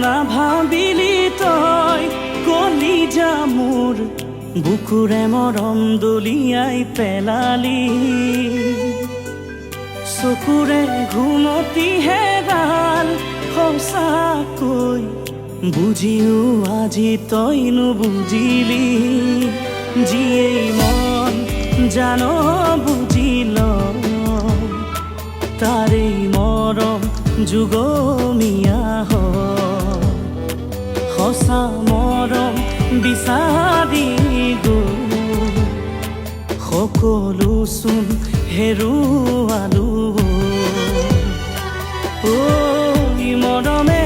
নাভাবিলি তই কলিজা মোৰ বুকুৰে মৰম দলিয়াই পেলালি চকুৰে ঘুমতি হেৰাল সঁচাকৈ বুজিও আজি তই নুবুজিলি যিয়েই মন জান বুজিল তাৰেই মৰম যুগমীয়া সঁচা মৰম বিচাৰি গৈ সকলো চোন হেৰুৱালো ঐ মৰমে